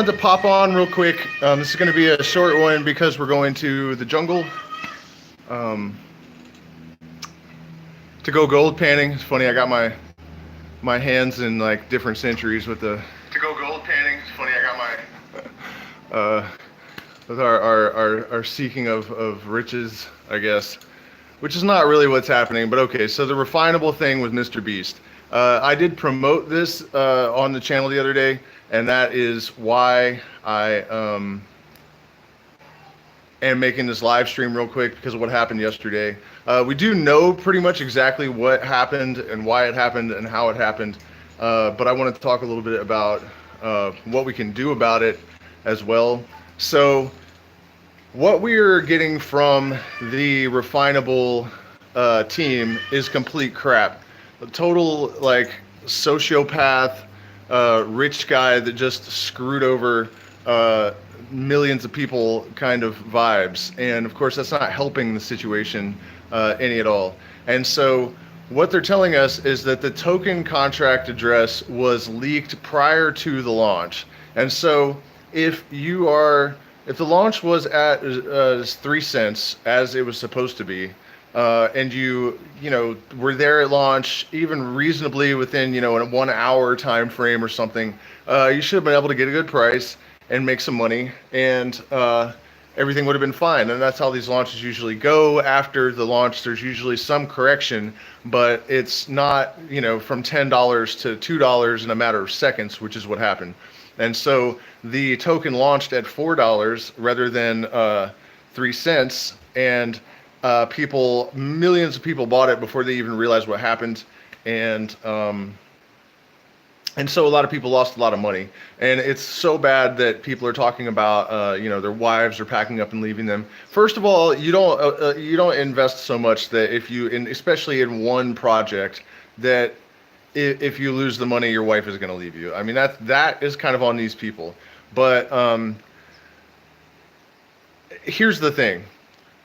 wanted to pop on real quick. This is going to be a short one because we're going to the jungle to go gold panning. It's funny, I got my hands in like different centuries with the to go gold panning. It's funny, I got my with our seeking of riches, I guess, which is not really what's happening. But okay, so the refinable thing with Mr. Beast. I did promote this on the channel the other day, and that is why I am making this live stream real quick, because of what happened yesterday. We do know pretty much exactly what happened and why it happened and how it happened, but I wanted to talk a little bit about what we can do about it as well. So what we're getting from the Refinable team is complete crap. A total like sociopath, rich guy that just screwed over millions of people kind of vibes. And of course, that's not helping the situation any at all. And so what they're telling us is that the token contract address was leaked prior to the launch. And so if the launch was at 3 cents as it was supposed to be, and you were there at launch, even reasonably within, a 1 hour time frame or something, you should have been able to get a good price and make some money, and everything would have been fine. And that's how these launches usually go. After the launch, there's usually some correction, but it's not, from $10 to $2 in a matter of seconds, which is what happened. And so the token launched at $4 rather than 3 cents, and millions of people bought it before they even realized what happened, and so a lot of people lost a lot of money. And it's so bad that people are talking about their wives are packing up and leaving them. First of all, you don't invest so much that especially in one project, that if you lose the money, your wife is going to leave you. I mean, that is kind of on these people. But here's the thing.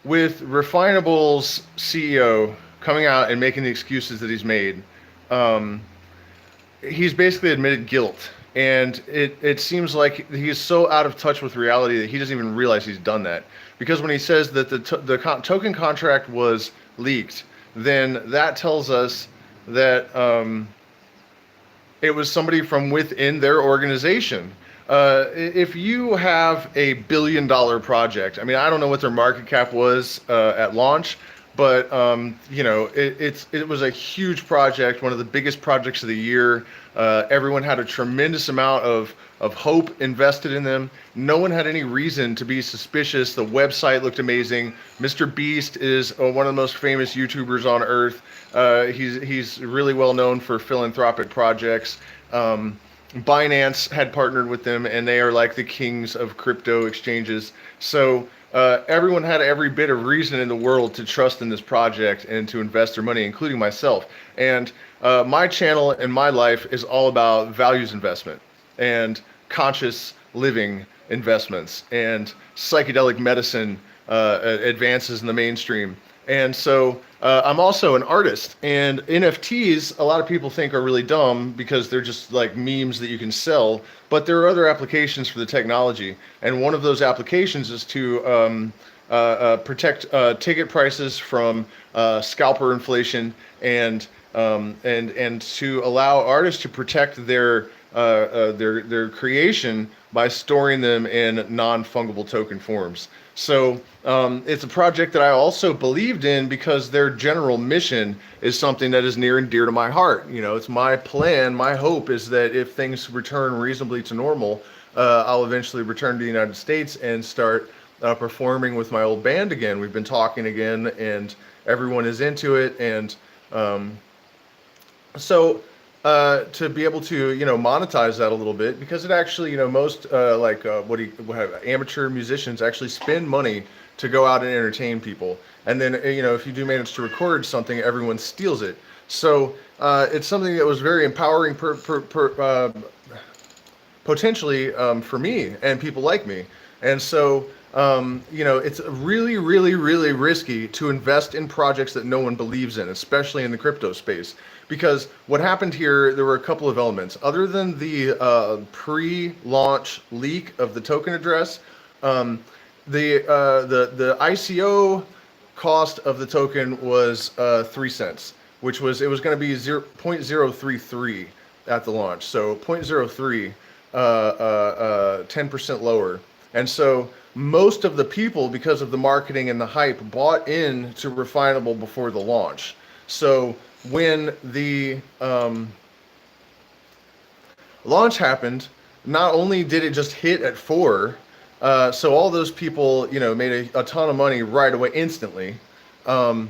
With Refinable's CEO coming out and making the excuses that he's made, he's basically admitted guilt. And it seems like he's so out of touch with reality that he doesn't even realize he's done that. Because when he says that the token contract was leaked, then that tells us that it was somebody from within their organization. If you have a $1 billion project, I mean, I don't know what their market cap was at launch, but it was a huge project, one of the biggest projects of the year. Everyone had a tremendous amount of hope invested in them. No one had any reason to be suspicious. The website looked amazing. Mr. Beast is one of the most famous YouTubers on earth. He's really well known for philanthropic projects. Binance had partnered with them, and they are like the kings of crypto exchanges. So everyone had every bit of reason in the world to trust in this project and to invest their money, including myself. And my channel and my life is all about values investment and conscious living investments and psychedelic medicine advances in the mainstream. And so I'm also an artist, and NFTs, a lot of people think are really dumb because they're just like memes that you can sell, but there are other applications for the technology. And one of those applications is to protect ticket prices from scalper inflation, and to allow artists to protect their creation by storing them in non-fungible token forms. So it's a project that I also believed in because their general mission is something that is near and dear to my heart. It's my plan. My hope is that if things return reasonably to normal, I'll eventually return to the United States and start performing with my old band again. We've been talking again, and everyone is into it. And so to be able to monetize that a little bit, because it actually most amateur musicians actually spend money to go out and entertain people, and then if you do manage to record something, everyone steals it. So it's something that was very empowering potentially for me and people like me. And so It's really, really, really risky to invest in projects that no one believes in, especially in the crypto space. Because what happened here, there were a couple of elements. Other than the pre-launch leak of the token address, um, the ICO cost of the token was 3 cents, which was it was going to be 0.033 at the launch, so 0.03, 10% lower. And so most of the people, because of the marketing and the hype, bought into Refinable before the launch. So when the launch happened, not only did it just hit at 4, so all those people, made a ton of money right away, instantly. Um,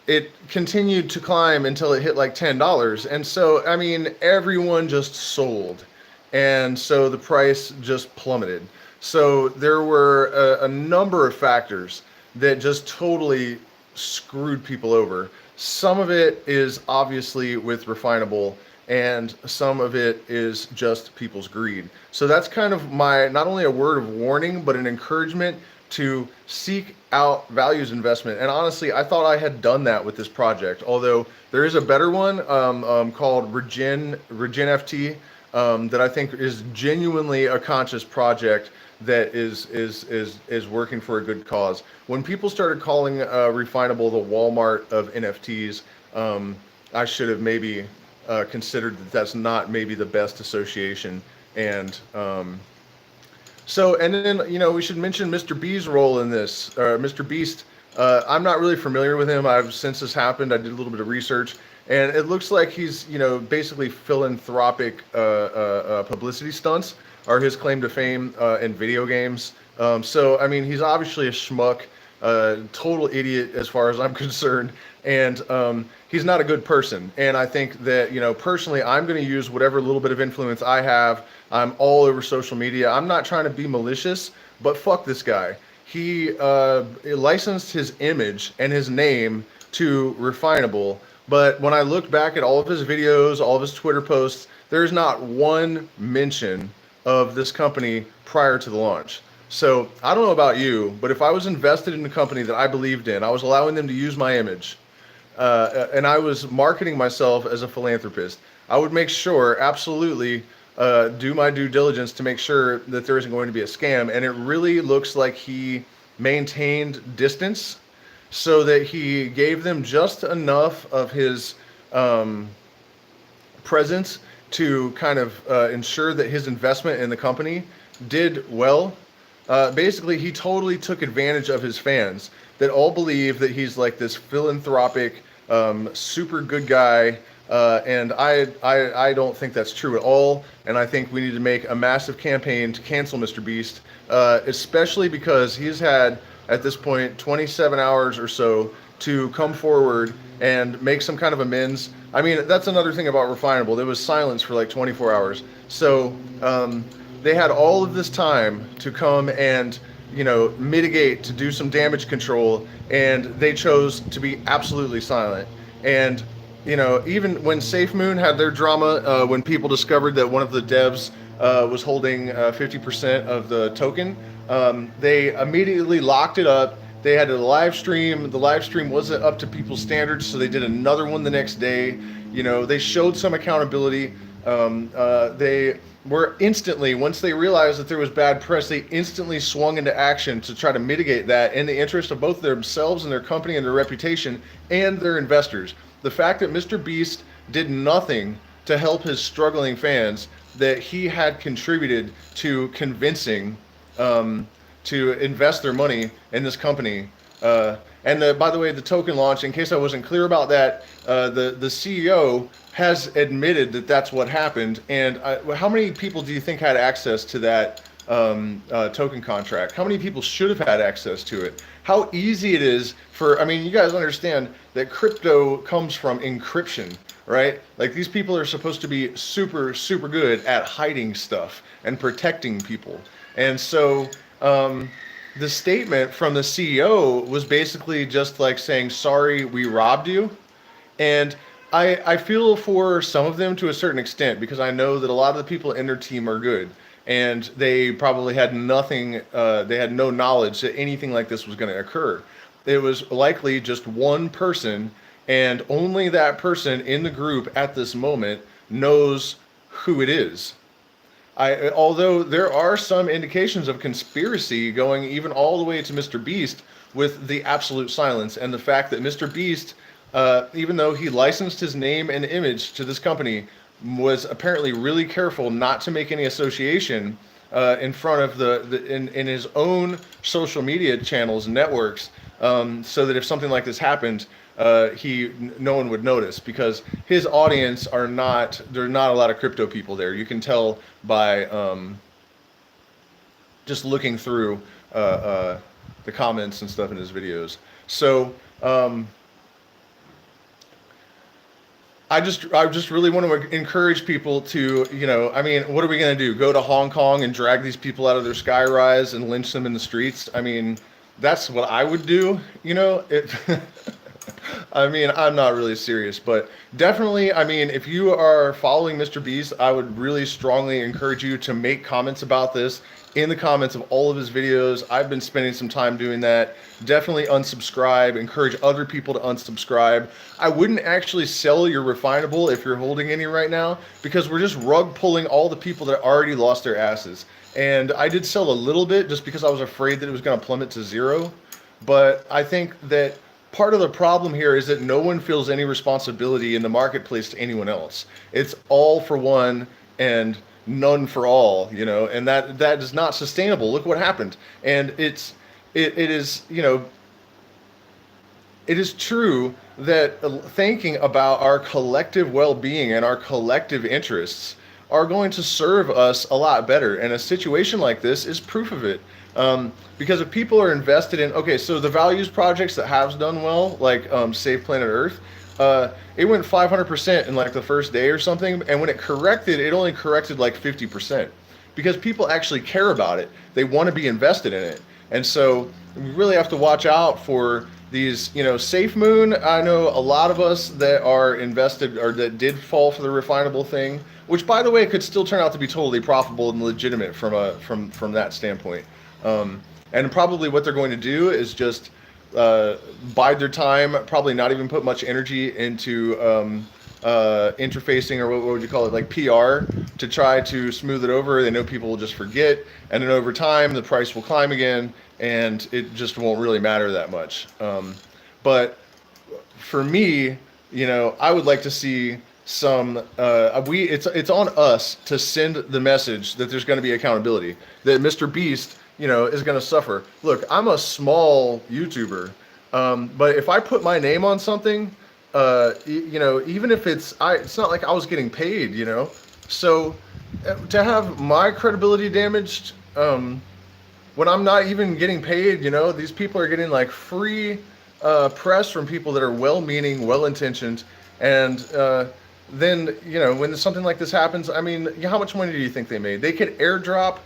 it continued to climb until it hit like $10. And so, I mean, everyone just sold. And so the price just plummeted. So there were a number of factors that just totally screwed people over. Some of it is obviously with Refinable, and some of it is just people's greed. So that's kind of my, not only a word of warning, but an encouragement to seek out values investment. And honestly, I thought I had done that with this project, although there is a better one called Regen FT that I think is genuinely a conscious project that is working for a good cause. When people started calling Refinable the Walmart of NFTs, I should have maybe considered that that's not maybe the best association. And and then, we should mention Mr. B's role in this. Mr. Beast, I'm not really familiar with him. Since this happened, I did a little bit of research, and it looks like he's, basically philanthropic publicity stunts are his claim to fame in video games. So, I mean, he's obviously a schmuck, total idiot as far as I'm concerned, and he's not a good person. And I think that, personally, I'm going to use whatever little bit of influence I have. I'm all over social media. I'm not trying to be malicious, but fuck this guy. He licensed his image and his name to Refinable, but when I looked back at all of his videos, all of his Twitter posts, there's not one mention of this company prior to the launch. So I don't know about you, but if I was invested in a company that I believed in, I was allowing them to use my image, and I was marketing myself as a philanthropist, I would make sure, absolutely, do my due diligence to make sure that there isn't going to be a scam. And it really looks like he maintained distance so that he gave them just enough of his presence to kind of ensure that his investment in the company did well. Basically, he totally took advantage of his fans that all believe that he's like this philanthropic, super good guy. And I don't think that's true at all. And I think we need to make a massive campaign to cancel Mr. Beast, especially because he's had, at this point, 27 hours or so to come forward and make some kind of amends. I mean, that's another thing about Refinable. There was silence for like 24 hours. So they had all of this time to come and, mitigate, to do some damage control, and they chose to be absolutely silent. And even when Safemoon had their drama, when people discovered that one of the devs was holding 50% of the token, they immediately locked it up. They had a live stream. The live stream wasn't up to people's standards, so they did another one the next day. They showed some accountability. They were instantly, once they realized that there was bad press, they instantly swung into action to try to mitigate that in the interest of both themselves and their company and their reputation and their investors. The fact that Mr. Beast did nothing to help his struggling fans, that he had contributed to convincing to invest their money in this company. By the way, the token launch, in case I wasn't clear about that, the CEO has admitted that that's what happened. And how many people do you think had access to that token contract? How many people should have had access to it? How easy it is you guys understand that crypto comes from encryption, right? Like, these people are supposed to be super, super good at hiding stuff and protecting people. And so the statement from the CEO was basically just like saying, sorry, we robbed you. And I feel for some of them to a certain extent, because I know that a lot of the people in their team are good. and they probably had nothing, they had no knowledge that anything like this was going to occur. It was likely just one person, and only that person in the group at this moment knows who it is. Although there are some indications of conspiracy going even all the way to Mr. Beast with the absolute silence and the fact that Mr. Beast, even though he licensed his name and image to this company, was apparently really careful not to make any association in front of in his own social media channels and networks, so that if something like this happened, no one would notice, because his audience there are not a lot of crypto people there. You can tell by just looking through the comments and stuff in his videos. So I just really want to encourage people to, I mean, what are we going to do? Go to Hong Kong and drag these people out of their skyrise and lynch them in the streets? I mean, that's what I would do, I mean, I'm not really serious, but definitely, I mean, if you are following Mr. Beast, I would really strongly encourage you to make comments about this in the comments of all of his videos. I've been spending some time doing that. Definitely unsubscribe. Encourage other people to unsubscribe. I wouldn't actually sell your Refinable if you're holding any right now, because we're just rug pulling all the people that already lost their asses. And I did sell a little bit just because I was afraid that it was going to plummet to zero. But I think that part of the problem here is that no one feels any responsibility in the marketplace to anyone else. It's all for one and none for all, and that is not sustainable. Look what happened. And it is, it is true that thinking about our collective well-being and our collective interests are going to serve us a lot better. And a situation like this is proof of it. Because if people are invested in, okay, so the values projects that have done well, like Save Planet Earth, it went 500% in like the first day or something. And when it corrected, it only corrected like 50%, because people actually care about it. They want to be invested in it. And so we really have to watch out for these, Safemoon. I know a lot of us that are invested or that did fall for the Refinable thing, which, by the way, could still turn out to be totally profitable and legitimate from that standpoint. And probably what they're going to do is just bide their time, probably not even put much energy into interfacing, or what would you call it, like PR, to try to smooth it over. They know people will just forget, and then over time the price will climb again, and it just won't really matter that much. But for me, I would like to see some it's on us to send the message that there's going to be accountability, that Mr. Beast is going to suffer. Look, I'm a small YouTuber, but if I put my name on something, even if it's not like I was getting paid, so to have my credibility damaged, when I'm not even getting paid, these people are getting like free press from people that are well-meaning, well-intentioned, and then when something like this happens, I mean, how much money do you think they made? They could airdrop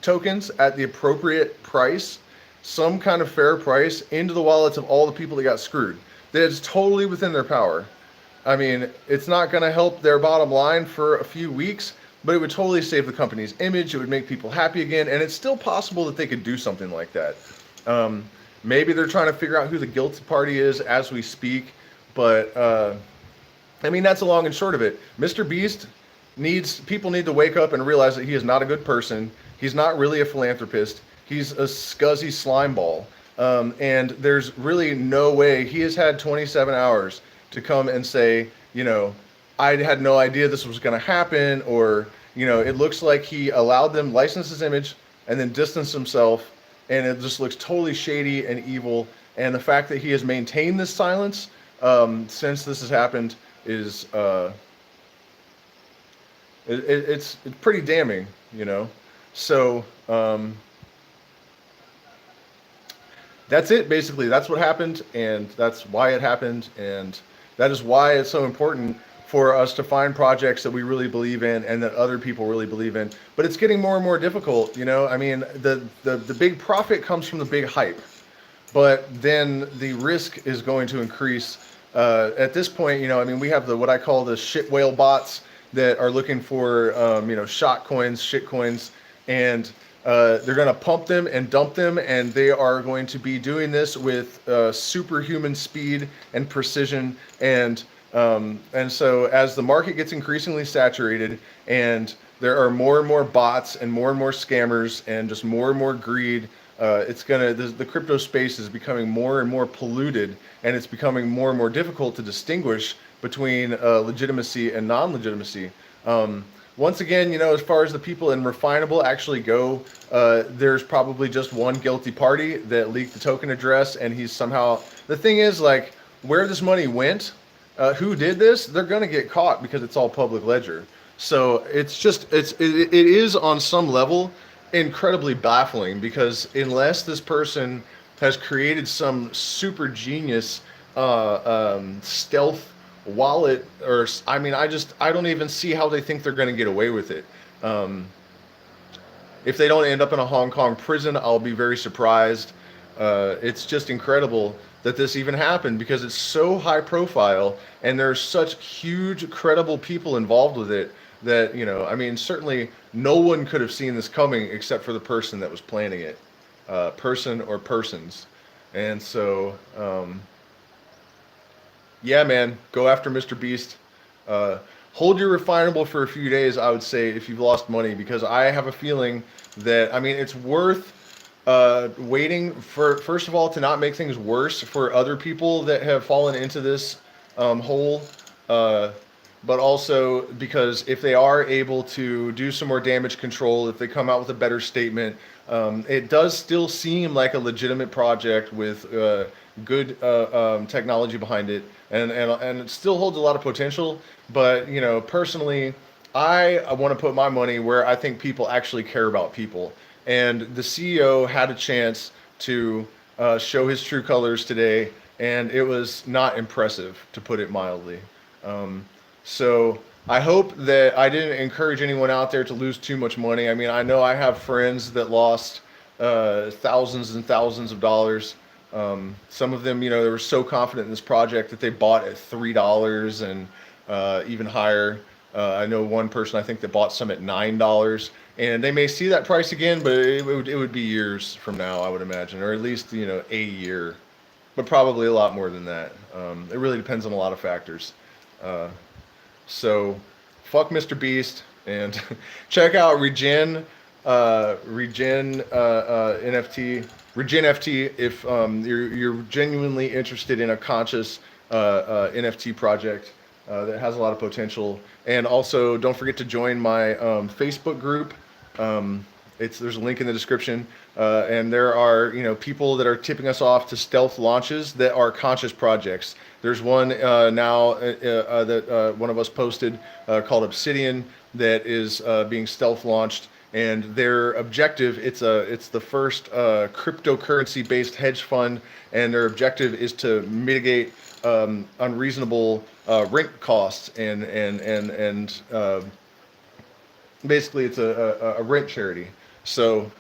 tokens at the appropriate price, some kind of fair price, into the wallets of all the people that got screwed. That's totally within their power. I mean, it's not going to help their bottom line for a few weeks, but it would totally save the company's image. It would make people happy again, and it's still possible that they could do something like that. Maybe they're trying to figure out who the guilty party is as we speak, but I mean, that's the long and short of it. Mr. Beast people need to wake up and realize that he is not a good person. He's not really a philanthropist. He's a scuzzy slime ball. And there's really no way. He has had 27 hours to come and say, I had no idea this was going to happen, or, it looks like he allowed them license his image and then distance himself, and it just looks totally shady and evil. And the fact that he has maintained this silence since this has happened is it's pretty damning, So that's it, basically. That's what happened, and that's why it happened, and that is why it's so important for us to find projects that we really believe in and that other people really believe in. But it's getting more and more difficult, I mean, the big profit comes from the big hype, but then the risk is going to increase. At this point, I mean, we have what I call the shit whale bots that are looking for, shot coins, shit coins, and they're going to pump them and dump them, and they are going to be doing this with superhuman speed and precision. And so as the market gets increasingly saturated and there are more and more bots and more scammers and just more and more greed, the crypto space is becoming more and more polluted, and it's becoming more and more difficult to distinguish between legitimacy and non-legitimacy. Once again, as far as the people in Refinable actually go, there's probably just one guilty party that leaked the token address, and he's somehow. The thing is, like, where this money went, who did this, they're gonna get caught because it's all public ledger. So it is on some level incredibly baffling, because unless this person has created some super genius stealth wallet, or I don't even see how they think they're going to get away with it. If they don't end up in a Hong Kong prison, I'll be very surprised. It's just incredible that this even happened, because it's so high profile and there's such huge credible people involved with it that, certainly no one could have seen this coming except for the person that was planning it, person or persons. And so, yeah, man, go after Mr. Beast. Hold your Refinable for a few days, I would say, if you've lost money, because I have a feeling that, it's worth waiting for, first of all, to not make things worse for other people that have fallen into this hole. But also because if they are able to do some more damage control, if they come out with a better statement, it does still seem like a legitimate project with good technology behind it, and it still holds a lot of potential. But personally, I want to put my money where I think people actually care about people, and the CEO had a chance to show his true colors today, and it was not impressive, to put it mildly. So I hope that I didn't encourage anyone out there to lose too much money. I know I have friends that lost thousands and thousands of dollars. Some of them, they were so confident in this project that they bought at $3 and even higher. I know one person, I think, that bought some at $9, and they may see that price again, but it would be years from now, I would imagine, or at least a year, but probably a lot more than that. It really depends on a lot of factors. So fuck Mr. Beast, and check out Regen NFT if you're genuinely interested in a conscious NFT project that has a lot of potential. And also, don't forget to join my Facebook group. There's a link in the description, and there are people that are tipping us off to stealth launches that are conscious projects. There's one now that one of us posted called Obsidian that is being stealth launched, and their objective, it's the first cryptocurrency based hedge fund, and their objective is to mitigate unreasonable rent costs, and basically it's a rent charity. So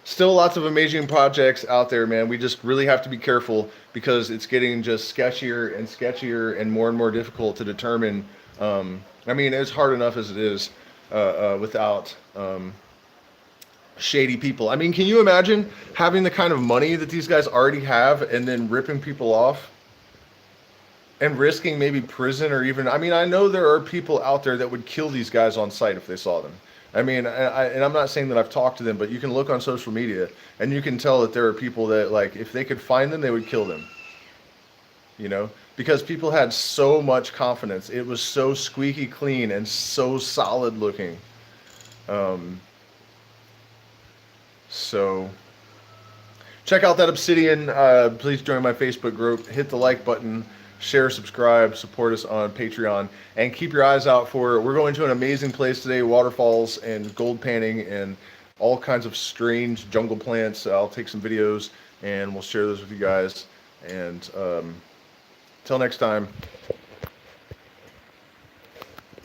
still lots of amazing projects out there, man. We just really have to be careful, because it's getting just sketchier and sketchier and more difficult to determine. It's hard enough as it is without shady people. Can you imagine having the kind of money that these guys already have and then ripping people off and risking maybe prison, or even, I know there are people out there that would kill these guys on sight if they saw them. And I'm not saying that I've talked to them, but you can look on social media and you can tell that there are people that, like, if they could find them, they would kill them. Because people had so much confidence. It was so squeaky clean and so solid looking. So check out that Obsidian. Please join my Facebook group. Hit the like button. Share, subscribe, support us on Patreon, and keep your eyes out for, we're going to an amazing place today, waterfalls and gold panning and all kinds of strange jungle plants. I'll take some videos and we'll share those with you guys. And till next time.